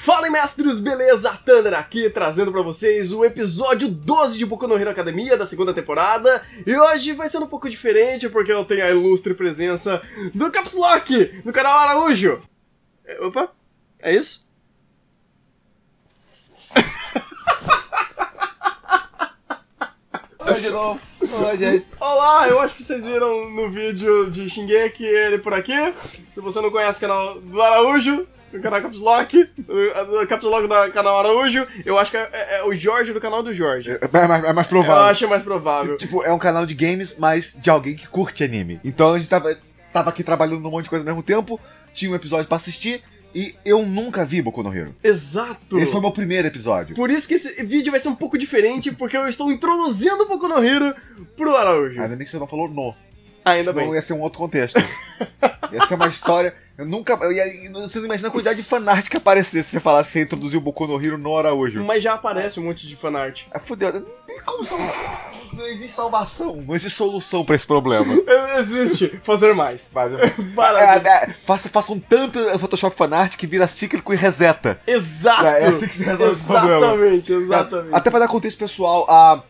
Fala, mestres, beleza? Thunder aqui, trazendo pra vocês o episódio 12 de Boku no Hero Academia, da segunda temporada. E hoje vai ser um pouco diferente, porque eu tenho a ilustre presença do Caps Lock, do canal Araújo. Opa, é isso? Oi de novo. Oi, gente. Olá, eu acho que vocês viram no vídeo de Shingeki ele por aqui. Se você não conhece o canal do Araújo, do canal Caps Lock, do Caps Lock do canal Araújo, eu acho que é o Jorge do canal do Jorge. É mais provável. Eu acho mais provável. Tipo, é um canal de games, mas de alguém que curte anime. Então a gente tava aqui trabalhando num monte de coisa ao mesmo tempo, tinha um episódio pra assistir, e eu nunca vi Boku no Hero. Exato! Esse foi o meu primeiro episódio. Por isso que esse vídeo vai ser um pouco diferente, porque eu estou introduzindo Boku no Hero pro Araújo. Ainda bem que você não falou no. Ainda Senão bem. ia ser um outro contexto. Ia ser uma história... Você não imagina a quantidade de fanart que aparecesse se você falasse que você introduziu o Boku no Hero no Araújo. Mas já aparece um monte de fanart. É fudeu. Não tem como salvar. Não existe salvação. Não existe solução pra esse problema. Existe. Fazer mais. Façam tanto Photoshop fanart que vira cíclico e reseta. Exato. É assim que se resolve esse problema. Exatamente. Até pra dar contexto pessoal,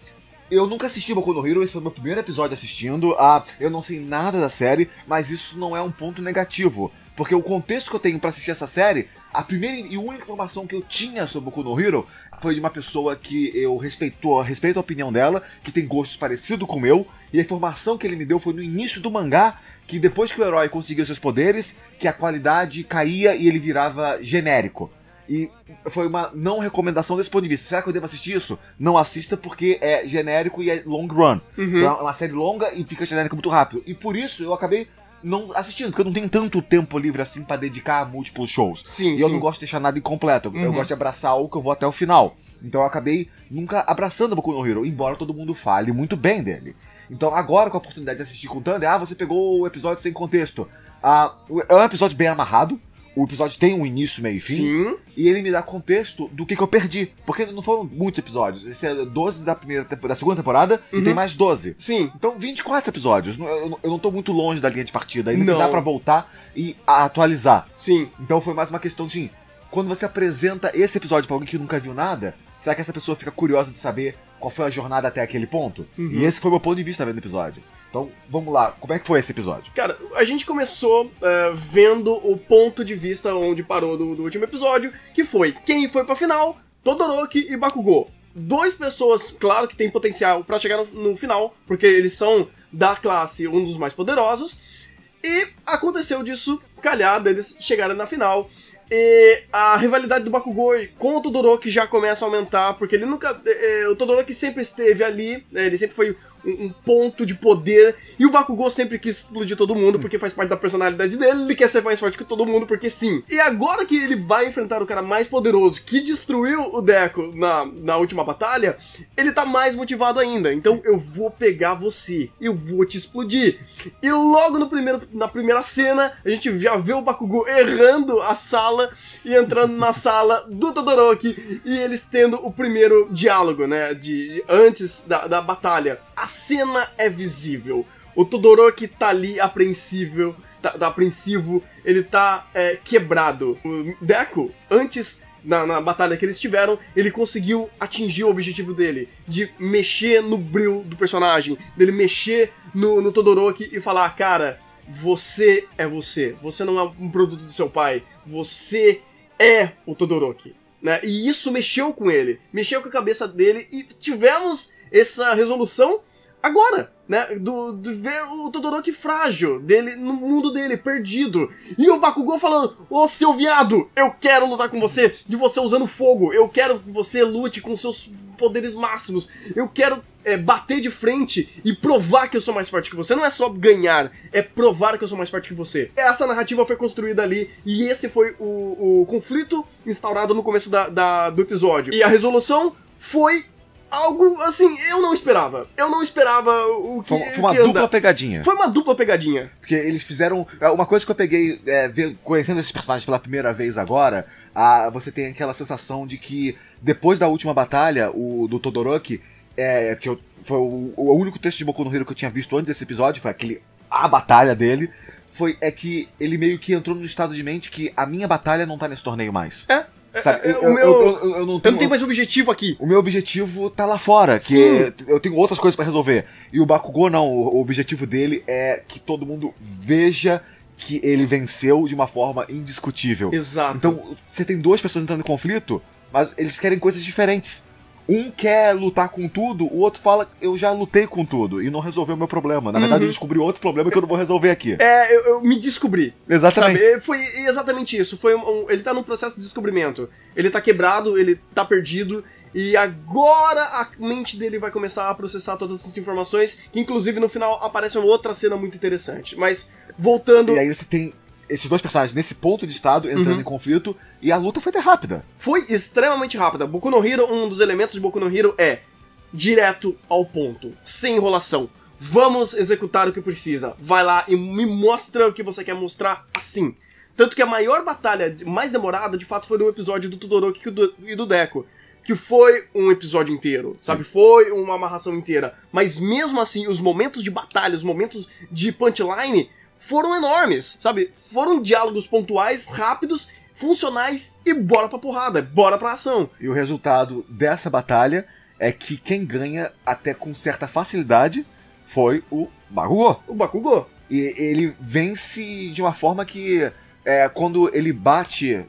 eu nunca assisti Boku no Hero, esse foi o meu primeiro episódio assistindo. Eu não sei nada da série, mas isso não é um ponto negativo. Porque o contexto que eu tenho pra assistir essa série, a primeira e única informação que eu tinha sobre Boku no Hero foi de uma pessoa que eu respeito a opinião dela, que tem gostos parecidos com o meu, e a informação que ele me deu foi no início do mangá, que depois que o herói conseguia seus poderes, que a qualidade caía e ele virava genérico. E foi uma não recomendação desse ponto de vista. Será que eu devo assistir isso? Não assista porque é genérico e é long run. Uhum. É uma série longa e fica genérico muito rápido. E por isso eu acabei não assistindo, porque eu não tenho tanto tempo livre assim pra dedicar a múltiplos shows. Sim, e eu não gosto de deixar nada incompleto. Eu gosto de abraçar algo que eu vou até o final. Então eu acabei nunca abraçando o Boku no Hero, embora todo mundo fale muito bem dele. Então agora, com a oportunidade de assistir com o Thunder, você pegou o episódio sem contexto. É um episódio bem amarrado. O episódio tem um início, meio e fim. Sim. E ele me dá contexto do que eu perdi. Porque não foram muitos episódios. Esse é 12 da segunda temporada e tem mais 12. Sim. Então, 24 episódios. Eu não tô muito longe da linha de partida. Ainda Não. dá pra voltar e atualizar. Sim. Então foi mais uma questão de, quando você apresenta esse episódio pra alguém que nunca viu nada, será que essa pessoa fica curiosa de saber qual foi a jornada até aquele ponto? E esse foi o meu ponto de vista vendo o episódio. Então, vamos lá. Como é que foi esse episódio? Cara, a gente começou vendo o ponto de vista onde parou do último episódio, que foi quem foi pra final, Todoroki e Bakugou. Duas pessoas, claro, que tem potencial pra chegar no final, porque eles são da classe um dos mais poderosos, e aconteceu disso, calhado, eles chegaram na final. E a rivalidade do Bakugou com o Todoroki já começa a aumentar, porque ele nunca... o Todoroki sempre esteve ali, ele sempre foi um ponto de poder, e o Bakugou sempre quis explodir todo mundo, porque faz parte da personalidade dele, ele quer ser mais forte que todo mundo, porque sim. E agora que ele vai enfrentar o cara mais poderoso, que destruiu o Deco na última batalha, ele tá mais motivado ainda. Então eu vou pegar você, eu vou te explodir. E logo na primeira cena, a gente já vê o Bakugou errando a sala e entrando na sala do Todoroki, e eles tendo o primeiro diálogo, né, antes da batalha. A cena é visível. O Todoroki tá ali apreensivo, ele tá quebrado. O Deku, antes, na batalha que eles tiveram, ele conseguiu atingir o objetivo dele, de mexer no brilho do personagem, dele mexer no Todoroki e falar, cara, você é você, você não é um produto do seu pai, você é o Todoroki, né? E isso mexeu com ele, mexeu com a cabeça dele, e tivemos essa resolução agora, né, de ver o Todoroki frágil, dele no mundo dele, perdido. E o Bakugou falando, ô seu viado, eu quero lutar com você, de você usando fogo, eu quero que você lute com seus poderes máximos, eu quero bater de frente e provar que eu sou mais forte que você. Não é só ganhar, é provar que eu sou mais forte que você. Essa narrativa foi construída ali, e esse foi o conflito instaurado no começo do episódio. E a resolução foi algo, assim, eu não esperava. Eu não esperava o que... Foi uma dupla pegadinha. Foi uma dupla pegadinha. Porque eles fizeram... Uma coisa que eu peguei, conhecendo esses personagens pela primeira vez agora, você tem aquela sensação de que, depois da última batalha, do Todoroki, foi o único texto de Boku no Hero que eu tinha visto antes desse episódio, foi a batalha dele, que ele meio que entrou no estado de mente que a minha batalha não tá nesse torneio mais. Sabe? Eu não tenho mais objetivo aqui. O meu objetivo tá lá fora, que eu tenho outras coisas pra resolver. E o Bakugou não, o objetivo dele é que todo mundo veja que ele venceu de uma forma indiscutível. Exato. Então, você tem duas pessoas entrando em conflito, mas eles querem coisas diferentes. Um quer lutar com tudo, o outro fala, eu já lutei com tudo e não resolveu o meu problema. Na verdade, eu descobri outro problema que eu não vou resolver aqui. Eu me descobri. Exatamente. Sabe? Foi exatamente isso. Ele tá num processo de descobrimento. Ele tá quebrado, ele tá perdido, e agora a mente dele vai começar a processar todas essas informações, que inclusive no final aparece uma outra cena muito interessante. Mas, voltando... E aí você tem esses dois personagens nesse ponto de estado entrando em conflito, e a luta foi até rápida. Foi extremamente rápida. Boku no Hero, um dos elementos de Boku no Hero é direto ao ponto, sem enrolação. Vamos executar o que precisa. Vai lá e me mostra o que você quer mostrar assim. Tanto que a maior batalha, mais demorada, de fato, foi no episódio do Todoroki e do Deco. Que foi um episódio inteiro, sabe? Foi uma amarração inteira. Mas mesmo assim, os momentos de batalha, os momentos de punchline foram enormes, sabe? Foram diálogos pontuais, rápidos, funcionais e bora pra porrada, bora pra ação. E o resultado dessa batalha é que quem ganha até com certa facilidade foi o Bakugou. O Bakugou. E ele vence de uma forma que, quando ele bate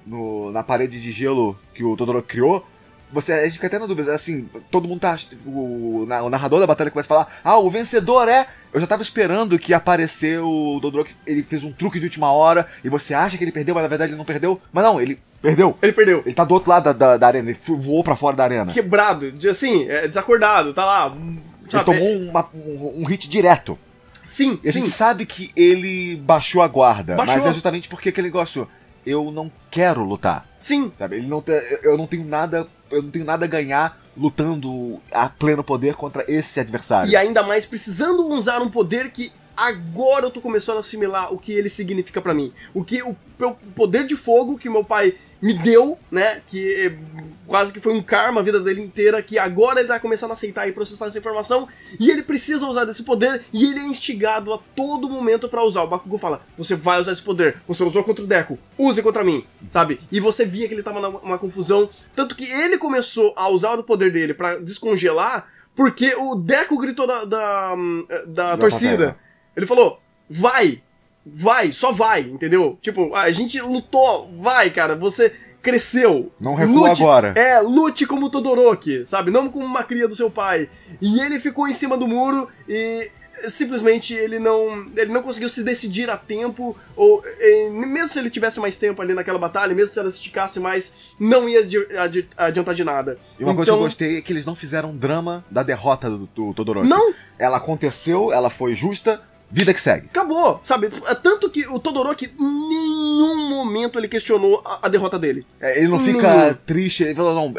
na parede de gelo que o Todoroki criou, a gente fica até na dúvida, assim, todo mundo tá... O narrador da batalha começa a falar, o vencedor é... Eu já tava esperando que apareceu o Todoroki, ele fez um truque de última hora, e você acha que ele perdeu, mas na verdade ele não perdeu. Mas não, ele perdeu. Ele perdeu. Ele tá do outro lado da arena, ele voou pra fora da arena. Quebrado, assim, desacordado, tá lá, sabe? Ele tomou um hit direto. Sim, e a gente sabe que ele baixou a guarda, mas é justamente porque aquele negócio, eu não quero lutar. Sim. Sabe? Eu não tenho nada a ganhar lutando a pleno poder contra esse adversário. E ainda mais precisando usar um poder que agora eu tô começando a assimilar o que ele significa pra mim. O poder de fogo que meu pai me deu, né, que quase que foi um karma a vida dele inteira, que agora ele tá começando a aceitar e processar essa informação, e ele precisa usar desse poder, e ele é instigado a todo momento pra usar. O Bakugou fala, você vai usar esse poder, você usou contra o Deco, use contra mim, sabe? E você via que ele tava numa confusão, tanto que ele começou a usar o poder dele pra descongelar, porque o Deco gritou da torcida. Ele falou, vai, só vai, entendeu? Tipo, a gente lutou, vai, cara, você cresceu. Não recua agora. Lute como Todoroki, sabe? Não como uma cria do seu pai. E ele ficou em cima do muro e simplesmente ele não conseguiu se decidir a tempo, ou mesmo se ele tivesse mais tempo ali naquela batalha, mesmo se ela esticasse mais, não ia adiantar de nada. E uma coisa que eu gostei é que eles não fizeram drama da derrota do Todoroki. Não! Ela aconteceu, ela foi justa, vida que segue. Acabou, sabe? Tanto que o Todoroki, em nenhum momento ele questionou a derrota dele. Ele não fica triste, ele fala, não,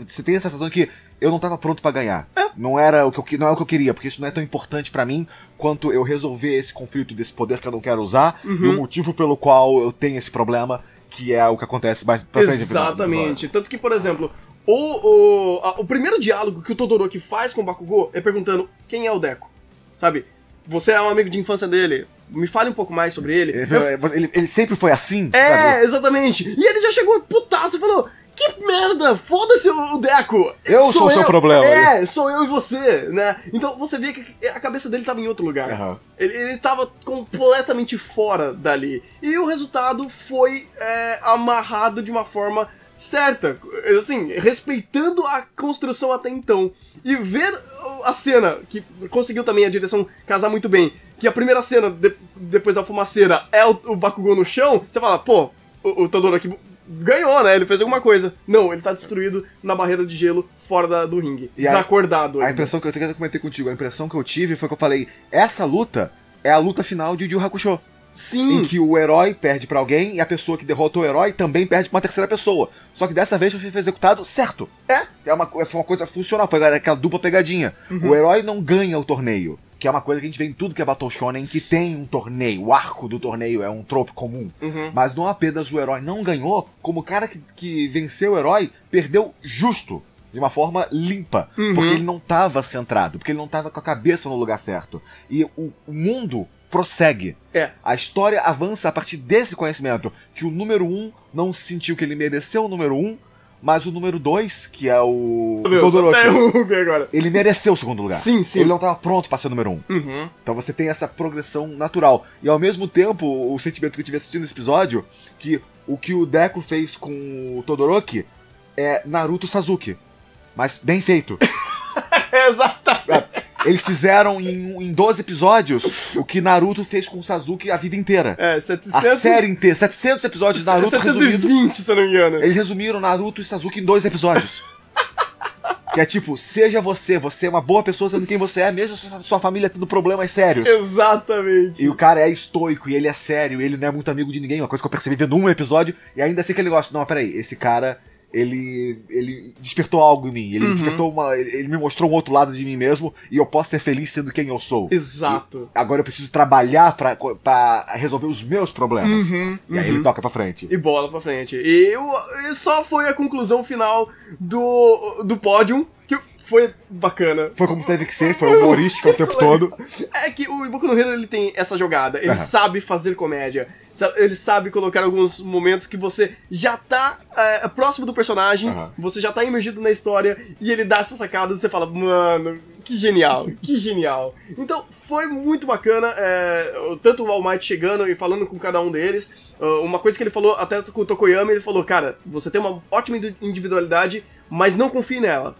você tem a sensação de que eu não tava pronto pra ganhar. Não é o que eu queria, porque isso não é tão importante pra mim quanto eu resolver esse conflito desse poder que eu não quero usar, e o motivo pelo qual eu tenho esse problema, que é o que acontece mais pra frente. Exatamente. Tanto que, por exemplo, o primeiro diálogo que o Todoroki faz com o Bakugou é perguntando quem é o Deco, sabe? Você é um amigo de infância dele, me fale um pouco mais sobre ele. Ele sempre foi assim? Sabe? Exatamente. E ele já chegou putaço e falou, que merda, foda-se o Deco. Eu sou o seu problema. Sou eu e você, né? Então você vê que a cabeça dele tava em outro lugar. Ele tava completamente fora dali. E o resultado foi amarrado de uma forma certa, assim, respeitando a construção até então. E ver a cena, que conseguiu também a direção casar muito bem, que a primeira cena, depois da fumaceira, é o Bakugou no chão, você fala, pô, o Todoroki ganhou, né? Ele fez alguma coisa. Não, ele tá destruído na barreira de gelo, fora do ringue. E desacordado. A impressão que eu comentei contigo, a impressão que eu tive foi que eu falei, essa luta é a luta final de Yu Yu Hakusho. Sim. Em que o herói perde pra alguém e a pessoa que derrotou o herói também perde pra uma terceira pessoa. Só que dessa vez foi executado certo. Foi uma coisa funcional, foi aquela dupla pegadinha. O herói não ganha o torneio, que é uma coisa que a gente vê em tudo que é Battle Shonen, que tem um torneio. O arco do torneio é um trope comum. Mas não apenas o herói não ganhou, como o cara que venceu o herói perdeu justo. De uma forma limpa, porque ele não estava centrado, porque ele não estava com a cabeça no lugar certo. E o mundo prossegue. É. A história avança a partir desse conhecimento, que o número 1 não sentiu que ele mereceu o número 1, mas o número 2, que é o Todoroki, agora. ele mereceu o segundo lugar. Sim, sim. Ele não estava pronto para ser o número 1. Uhum. Então você tem essa progressão natural. E ao mesmo tempo, o sentimento que eu tive assistindo esse episódio, que o que o Deku fez com o Todoroki é Naruto Sasuke. Mas bem feito. Exatamente. Eles fizeram em 12 episódios o que Naruto fez com o Sasuke a vida inteira. 700... A série inteira. 700 episódios de Naruto 720, resumido. se eu não me engano. Eles resumiram Naruto e Sasuke em 2 episódios. Que é tipo, seja você é uma boa pessoa sendo quem você é, mesmo sua família tendo problemas sérios. Exatamente. E o cara é estoico, e ele é sério, ele não é muito amigo de ninguém, uma coisa que eu percebi vendo um episódio, e ainda assim aquele negócio, não, peraí, esse cara, ele despertou algo em mim, ele despertou ele me mostrou um outro lado de mim mesmo, e eu posso ser feliz sendo quem eu sou. Exato. E agora eu preciso trabalhar pra resolver os meus problemas. E aí ele toca pra frente. E bola pra frente. E só foi a conclusão final do pódio, que foi bacana. Foi como teve que ser, foi humorística o tempo todo. É que o Boku no Hero, ele tem essa jogada, ele sabe fazer comédia, ele sabe colocar alguns momentos que você já tá próximo do personagem, você já tá imergido na história, e ele dá essa sacada e você fala, mano, que genial, que genial. Então, foi muito bacana, tanto o All Might chegando e falando com cada um deles, uma coisa que ele falou até com o Tokoyami, ele falou, cara, você tem uma ótima individualidade, mas não confie nela.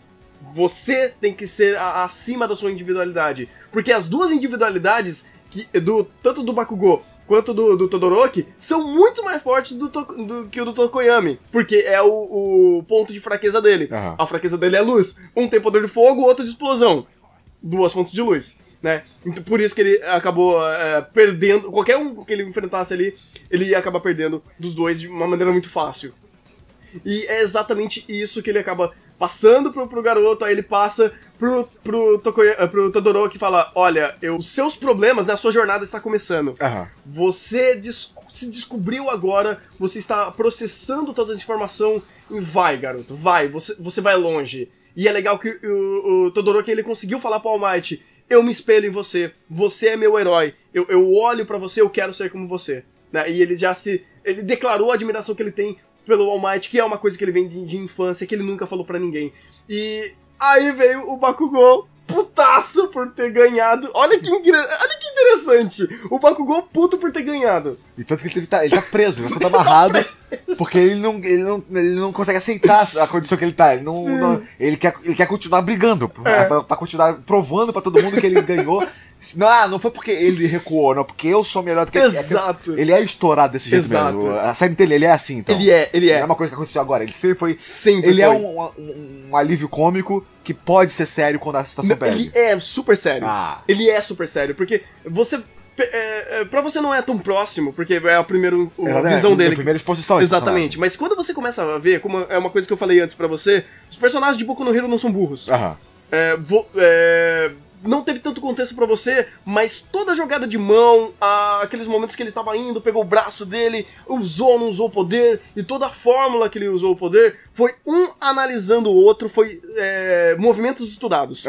Você tem que ser acima da sua individualidade. Porque as duas individualidades, tanto do Bakugou quanto do Todoroki, são muito mais fortes do que o do Tokoyami. Porque é o ponto de fraqueza dele. A fraqueza dele é luz. Um tem poder de fogo, o outro de explosão. Duas fontes de luz. Né? Então, por isso que ele acabou perdendo. Qualquer um que ele enfrentasse ali, ele ia acabar perdendo dos dois de uma maneira muito fácil. E é exatamente isso que ele acaba passando pro garoto, aí ele passa pro Todoroki e fala, olha, os seus problemas, né, a sua jornada está começando. Você se descobriu agora, você está processando toda essa informação e vai, garoto, vai, você vai longe. E é legal que o Todoroki, ele conseguiu falar pro All Might, eu me espelho em você, você é meu herói, eu olho pra você, eu quero ser como você. Né? E ele ele declarou a admiração que ele tem pelo All Might, que é uma coisa que ele vem de infância, que ele nunca falou pra ninguém. E aí veio o Bakugou, putaço por ter ganhado. Olha que interessante. O Bakugou puto por ter ganhado. E tanto que ele tá preso, ele tá amarrado, porque ele não consegue aceitar a condição que ele tá. Ele quer continuar brigando, pra continuar provando pra todo mundo que ele ganhou. Não foi porque ele recuou, não, porque eu sou melhor do que ele. Exato. Ele é estourado desse jeito mesmo. A série dele, ele é assim, então. Ele é. Não é uma coisa que aconteceu agora, ele sempre foi. Ele é um alívio cômico que pode ser sério quando a situação pede. Ele é super sério. Ele é super sério, porque você... pra você não é tão próximo, porque é a primeira visão dele. A primeira exposição. Exatamente. Mas quando você começa a ver, como é uma coisa que eu falei antes pra você, os personagens de Boku no Hero não são burros. Não teve tanto contexto pra você, mas toda a jogada de mão, aqueles momentos que ele tava indo, pegou o braço dele, usou ou não usou o poder, e toda a fórmula que ele usou o poder, foi um analisando o outro, foi movimentos estudados.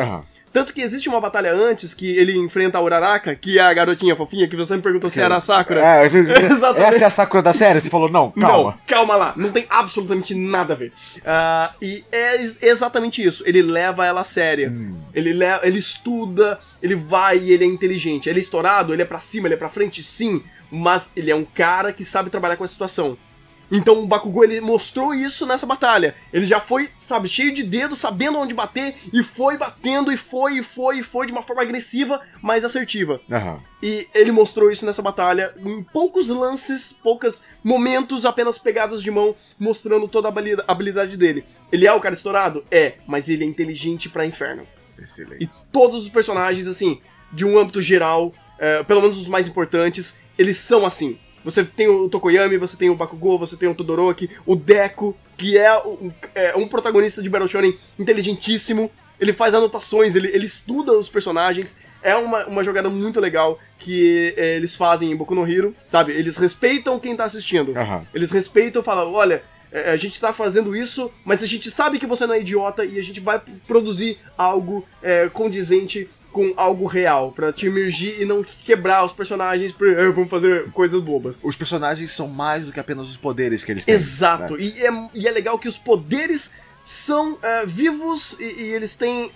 Tanto que existe uma batalha antes que ele enfrenta a Uraraka, que é a garotinha fofinha, que você me perguntou se era a Sakura. Exatamente. Essa é a Sakura da série? Você falou, não, calma. Não, calma lá. Não tem absolutamente nada a ver. E é exatamente isso. Ele leva ela a sério. Ele estuda, ele vai e ele é inteligente. Ele é estourado, ele é pra cima, ele é pra frente, sim. Mas ele é um cara que sabe trabalhar com a situação. Então o Bakugou, ele mostrou isso nessa batalha. Ele já foi, sabe, cheio de dedos, sabendo onde bater, e foi batendo, e foi de uma forma agressiva, mas assertiva. E ele mostrou isso nessa batalha, em poucos lances, poucos momentos, apenas pegadas de mão, mostrando toda a habilidade dele. Ele é o cara estourado? É, mas ele é inteligente pra inferno. Excelente. E todos os personagens, assim, de um âmbito geral, pelo menos os mais importantes, eles são assim. Você tem o Tokoyami, você tem o Bakugou, você tem o Todoroki, o Deku, que é um protagonista de Battle Shonen inteligentíssimo. Ele faz anotações, ele estuda os personagens. É uma jogada muito legal que eles fazem em Boku no Hero, sabe? Eles respeitam quem tá assistindo. Eles respeitam e falam, olha, a gente tá fazendo isso, mas a gente sabe que você não é idiota e a gente vai produzir algo condizente com algo real, pra te emergir e não quebrar os personagens por vamos fazer coisas bobas. Os personagens são mais do que apenas os poderes que eles têm. Exato, né? E é legal que os poderes são vivos e eles têm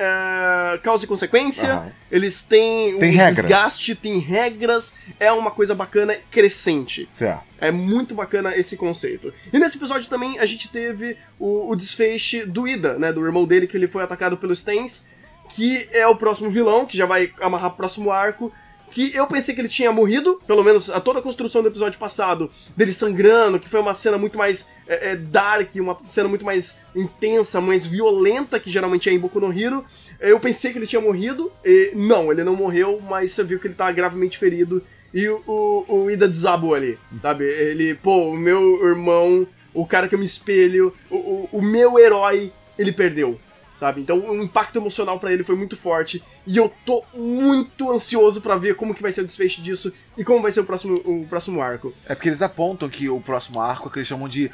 causa e consequência, eles têm desgaste, tem regras, é uma coisa bacana, crescente. Certo. É muito bacana esse conceito. E nesse episódio também a gente teve o desfeche do Ida, né, do irmão dele, que ele foi atacado pelos Stens, que é o próximo vilão, que já vai amarrar pro próximo arco, que eu pensei que ele tinha morrido, pelo menos toda a construção do episódio passado, dele sangrando, que foi uma cena muito mais dark, uma cena muito mais intensa, mais violenta, que geralmente é em Boku no Hero. Eu pensei que ele tinha morrido, e não, ele não morreu, mas você viu que ele tá gravemente ferido, e o Ida desabou ali, sabe? Ele, pô, o meu irmão, o cara que eu me espelho, o meu herói, ele perdeu. Sabe? Então o impacto emocional pra ele foi muito forte e eu tô muito ansioso pra ver como que vai ser o desfecho disso e como vai ser o próximo arco. É porque eles apontam que o próximo arco é que eles chamam de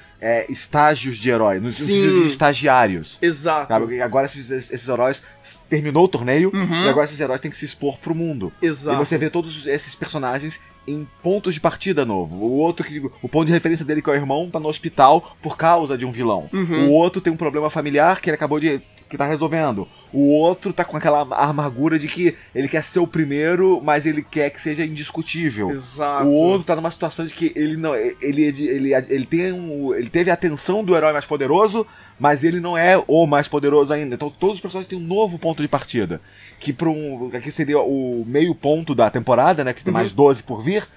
estágios de herói, no sentido de estagiários. Exato. Sabe? Agora esses heróis terminou o torneio e agora esses heróis têm que se expor pro mundo. Exato. E você vê todos esses personagens em pontos de partida novo. O ponto de referência dele, que é o irmão, tá no hospital por causa de um vilão. O outro tem um problema familiar que ele acabou que tá resolvendo. O outro tá com aquela amargura de que ele quer ser o primeiro, mas ele quer que seja indiscutível. Exato. O outro tá numa situação de que ele não, ele teve a atenção do herói mais poderoso, mas ele não é o mais poderoso ainda. Então todos os personagens têm um novo ponto de partida, que aqui seria o meio ponto da temporada, né, que tem mais 12 por vir,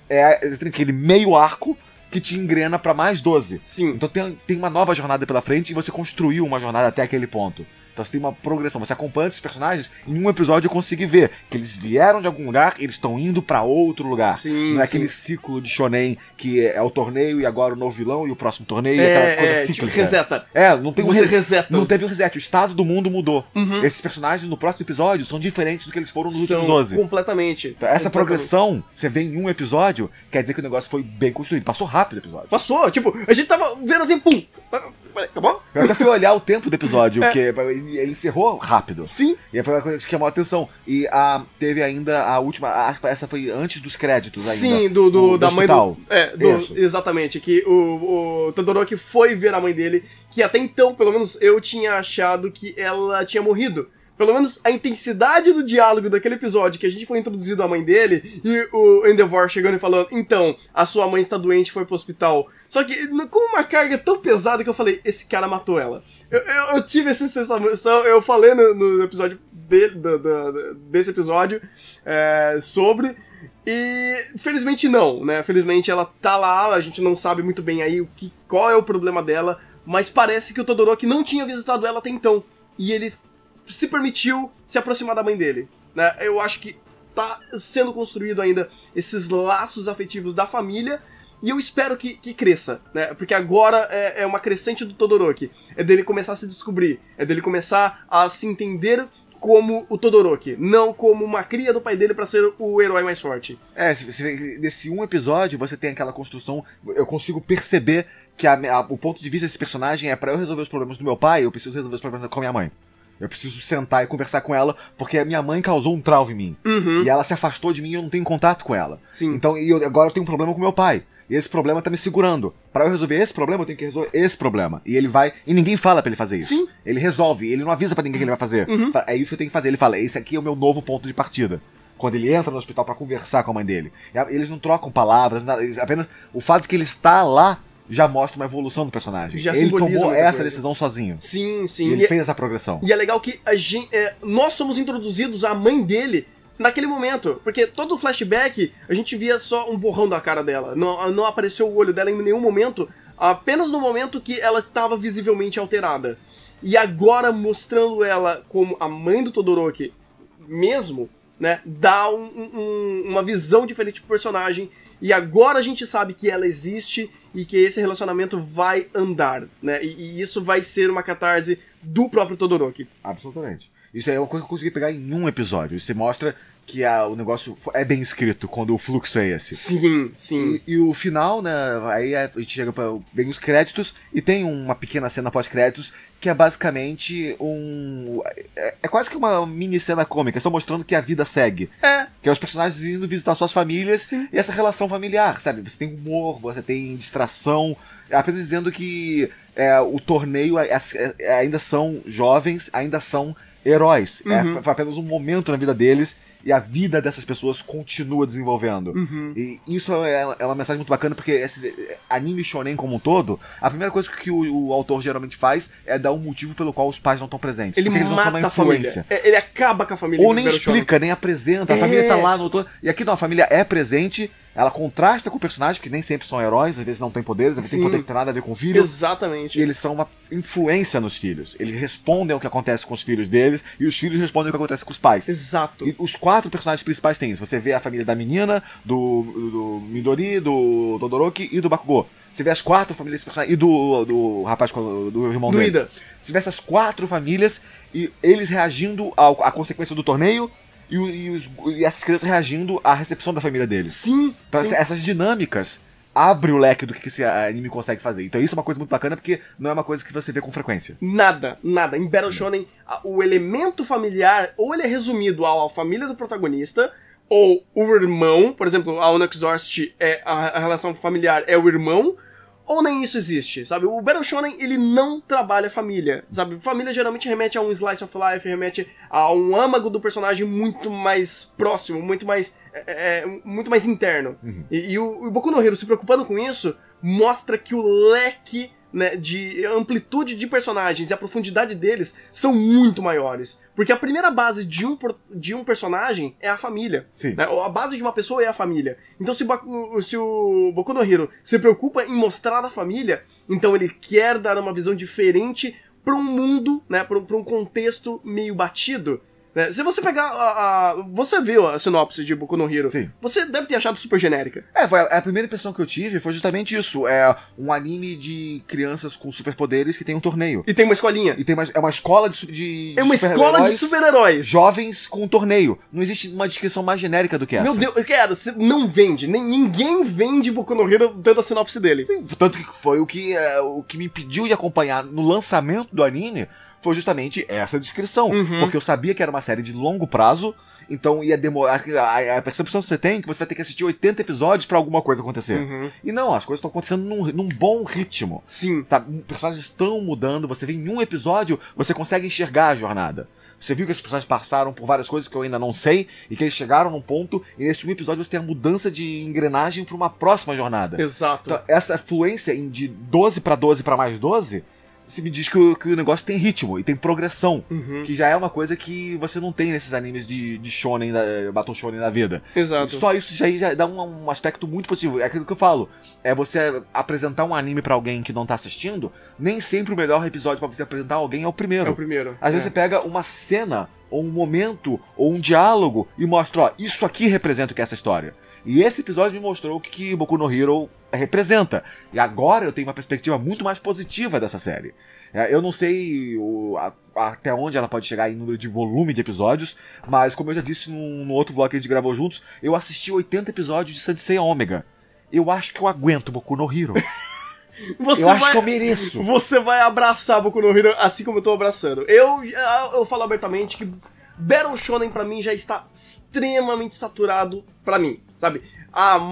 tem aquele meio arco que te engrena pra mais 12. Sim. Então tem uma nova jornada pela frente e você construiu uma jornada até aquele ponto. Então você tem uma progressão, você acompanha esses personagens, em um episódio eu consegui ver que eles vieram de algum lugar e eles estão indo pra outro lugar. Sim, não é aquele ciclo de shonen que é o torneio e agora o novo vilão e o próximo torneio e aquela coisa cíclica. Tipo, reseta. Não tem Você reseta. Não teve um reset, o estado do mundo mudou. Esses personagens no próximo episódio são diferentes do que eles foram nos últimos 12. Completamente. Então, essa progressão, você vê em um episódio, quer dizer que o negócio foi bem construído. Passou rápido o episódio. Passou, tipo, a gente tava vendo assim, pum, acabou? Eu até fui olhar o tempo do episódio, porque ele encerrou rápido. Sim. E foi uma coisa que chamou a atenção. E teve ainda a última. Essa foi antes dos créditos ainda. Sim, da mãe hospital. Exatamente, que o Todoroki foi ver a mãe dele, que até então, pelo menos eu tinha achado que ela tinha morrido. Pelo menos a intensidade do diálogo daquele episódio, que a gente foi introduzido à mãe dele, e o Endeavor chegando e falando, então, a sua mãe está doente e foi pro hospital. Só que com uma carga tão pesada que eu falei, esse cara matou ela. Eu tive essa sensação, eu falei no episódio desse episódio sobre... E felizmente não, né? Felizmente ela tá lá, a gente não sabe muito bem aí qual é o problema dela, mas parece que o Todoroki não tinha visitado ela até então. E ele se permitiu se aproximar da mãe dele, né? Eu acho que tá sendo construído ainda esses laços afetivos da família, e eu espero que cresça, né? Porque agora é uma crescente do Todoroki. É dele começar a se descobrir, é dele começar a se entender como o Todoroki, não como uma cria do pai dele pra ser o herói mais forte. Nesse um episódio você tem aquela construção, eu consigo perceber que o ponto de vista desse personagem é pra eu resolver os problemas do meu pai, eu preciso resolver os problemas com a minha mãe. Eu preciso sentar e conversar com ela, porque a minha mãe causou um trauma em mim. E ela se afastou de mim e eu não tenho contato com ela. Sim. Então, agora eu tenho um problema com meu pai. E esse problema tá me segurando. Pra eu resolver esse problema, eu tenho que resolver esse problema. E ele vai... E ninguém fala pra ele fazer isso. Sim. Ele resolve, ele não avisa pra ninguém que ele vai fazer. É isso que eu tenho que fazer. Ele fala, esse aqui é o meu novo ponto de partida. Quando ele entra no hospital pra conversar com a mãe dele. Eles não trocam palavras, apenas o fato de que ele está lá já mostra uma evolução do personagem. Já ele tomou essa coisa. decisão sozinho. Sim, sim. E ele fez essa progressão. E é legal que nós somos introduzidos à mãe dele naquele momento, porque todo o flashback a gente via só um borrão da cara dela, não apareceu o olho dela em nenhum momento, apenas no momento que ela estava visivelmente alterada. E agora mostrando ela como a mãe do Todoroki mesmo, né, dá uma visão diferente pro personagem, e agora a gente sabe que ela existe e que esse relacionamento vai andar, né, e isso vai ser uma catarse do próprio Todoroki. Absolutamente. Isso aí é uma coisa que eu consegui pegar em um episódio. Você mostra que o negócio é bem escrito quando o fluxo é esse. Sim, sim. E o final, né, aí a gente chega para bem os créditos e tem uma pequena cena pós-créditos que é basicamente é quase que uma mini cena cômica, só mostrando que a vida segue. Que é os personagens indo visitar suas famílias. Sim. E essa relação familiar, sabe? Você tem humor, você tem distração, apenas dizendo que o torneio ainda são jovens, ainda são heróis. Uhum. Foi apenas um momento na vida deles e a vida dessas pessoas continua desenvolvendo. Uhum. E isso é uma mensagem muito bacana, porque esse anime shonen como um todo, a primeira coisa que o autor geralmente faz é dar um motivo pelo qual os pais não estão presentes. Ele porque eles não são uma mata a família. influência. Ele acaba com a família. Ou nem explica, nem apresenta. A família tá lá no autor. E aqui não, a família é presente. Ela contrasta com o personagem, que nem sempre são heróis, às vezes não tem poderes, às vezes tem poder que não tem nada a ver com o filho. Exatamente. E eles são uma influência nos filhos. Eles respondem ao que acontece com os filhos deles, e os filhos respondem ao que acontece com os pais. Exato. E os 4 personagens principais têm isso. Você vê a família da menina, do Midori, do Todoroki e do Bakugou. Você vê as 4 famílias personagens, e do rapaz, do irmão dele. Ida. Você vê essas 4 famílias, e eles reagindo à consequência do torneio, e essas crianças reagindo à recepção da família deles. Sim, sim. Essas dinâmicas abrem o leque do que esse anime consegue fazer. Então isso é uma coisa muito bacana, porque não é uma coisa que você vê com frequência. Nada. Em Battle Shonen, o elemento familiar, ou ele é resumido à família do protagonista, ou o irmão, por exemplo, a Onyx Exorcist, a relação familiar é o irmão, ou nem isso existe, sabe? O Battle Shonen, ele não trabalha família, sabe? Família geralmente remete a um slice of life, remete a um âmago do personagem muito mais próximo, muito mais interno. Uhum. E o Boku no Hero se preocupando com isso, mostra que o leque, né, de amplitude de personagens e a profundidade deles são muito maiores. Porque a primeira base de um personagem é a família. Sim. Né? A base de uma pessoa é a família. Então se o Boku no Hero se preocupa em mostrar a família, então ele quer dar uma visão diferente para um mundo, né, para um contexto meio batido. Se você pegar você viu a sinopse de Boku no Hero, sim, você deve ter achado super genérica. A primeira impressão que eu tive foi justamente isso. É um anime de crianças com superpoderes que tem um torneio. E tem uma escolinha. E tem uma escola de é uma escola de super-heróis. Jovens com um torneio. Não existe uma descrição mais genérica do que essa. Meu Deus, cara, você não vende. Ninguém vende Boku no Hero dando a sinopse dele. Tanto que foi o que me impediu de acompanhar no lançamento do anime, foi justamente essa descrição. Uhum. Porque eu sabia que era uma série de longo prazo, então ia demorar. A percepção que você tem é que você vai ter que assistir 80 episódios pra alguma coisa acontecer. Uhum. E não, as coisas estão acontecendo num bom ritmo. Sim. Tá? Personagens estão mudando, você vê em um episódio, você consegue enxergar a jornada. Você viu que esses personagens passaram por várias coisas que eu ainda não sei, e que eles chegaram num ponto, e nesse um episódio você tem a mudança de engrenagem pra uma próxima jornada. Exato. Então, essa fluência de 12 pra 12 pra mais 12, você me diz que o negócio tem ritmo e tem progressão, Uhum. que já é uma coisa que você não tem nesses animes de shonen, Battle Shonen da vida. Exato. Só isso já dá um aspecto muito positivo. É aquilo que eu falo. É você apresentar um anime pra alguém que não tá assistindo, nem sempre o melhor episódio pra você apresentar alguém é o primeiro. É o primeiro. Às vezes você pega uma cena, ou um momento, ou um diálogo e mostra, ó, isso aqui representa o que é essa história. E esse episódio me mostrou o que Boku no Hero representa. E agora eu tenho uma perspectiva muito mais positiva dessa série. Eu não sei até onde ela pode chegar em número de volume de episódios, mas como eu já disse no outro vlog que a gente gravou juntos, eu assisti 80 episódios de Saint Seiya Omega. Eu acho que eu aguento Boku no Hero. Acho que eu mereço. Você vai abraçar Boku no Hero assim como eu tô abraçando. Eu falo abertamente que Battle Shonen pra mim já está extremamente saturado pra mim, sabe?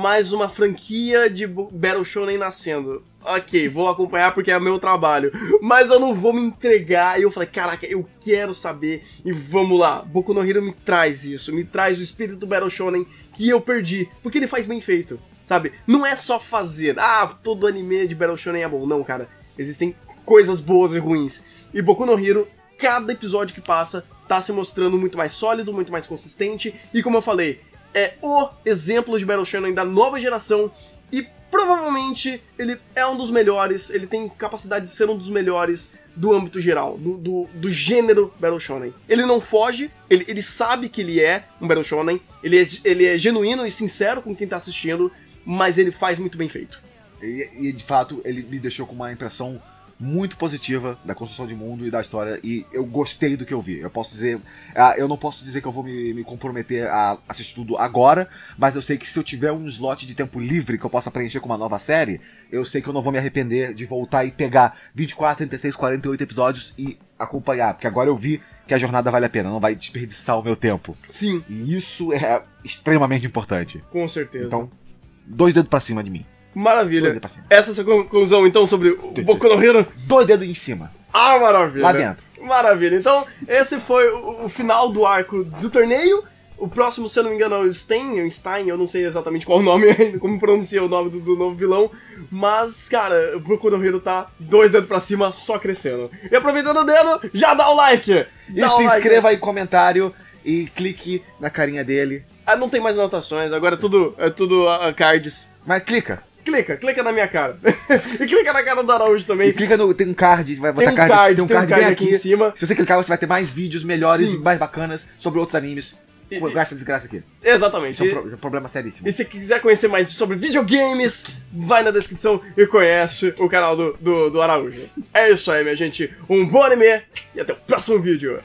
Mais uma franquia de Battle Shonen nascendo. Ok, vou acompanhar porque é meu trabalho, mas eu não vou me entregar. E eu falei, caraca, eu quero saber e vamos lá. Boku no Hero me traz isso, me traz o espírito do Battle Shonen que eu perdi, porque ele faz bem feito, sabe? Não é só fazer, todo anime de Battle Shonen é bom. Não, cara, existem coisas boas e ruins. E Boku no Hero, cada episódio que passa, tá se mostrando muito mais sólido, muito mais consistente. E como eu falei, é o exemplo de Battle Shonen da nova geração. E provavelmente ele é um dos melhores, ele tem capacidade de ser um dos melhores do âmbito geral, do gênero Battle Shonen. Ele não foge, ele sabe que ele é um Battle Shonen, ele é genuíno e sincero com quem tá assistindo, mas ele faz muito bem feito. E de fato, ele me deixou com uma impressão muito positiva da construção de mundo e da história, e eu gostei do que eu vi. Eu posso dizer, eu não posso dizer que eu vou me comprometer a assistir tudo agora, mas eu sei que se eu tiver um slot de tempo livre que eu possa preencher com uma nova série, eu sei que eu não vou me arrepender de voltar e pegar 24, 36, 48 episódios e acompanhar, porque agora eu vi que a jornada vale a pena, não vai desperdiçar o meu tempo. Sim. E isso é extremamente importante. Com certeza. Então, 2 dedos pra cima de mim. Maravilha. Essa é a sua conclusão, então, sobre o Boku no Hero? 2 dedos em cima. Ah, maravilha. Lá dentro. Maravilha. Então, esse foi o final do arco do torneio. O próximo, se eu não me engano, é o Stein, eu não sei exatamente qual o nome ainda, como pronuncia o nome do novo vilão. Mas, cara, o Boku no Hero tá 2 dedos pra cima, só crescendo. E aproveitando o dedo, já dá o like! E se inscreva aí, comentário, e clique na carinha dele. Ah, não tem mais anotações, agora é tudo cards. Mas clica. Clica na minha cara. E clica na cara do Araújo também. E clica tem um card, vai botar tem um card bem aqui em cima. Se você clicar, você vai ter mais vídeos melhores e mais bacanas sobre outros animes. Com essa desgraça aqui. Exatamente. Isso é um problema seríssimo. E se quiser conhecer mais sobre videogames, vai na descrição e conhece o canal do Araújo. É isso aí, minha gente. Um bom anime e até o próximo vídeo.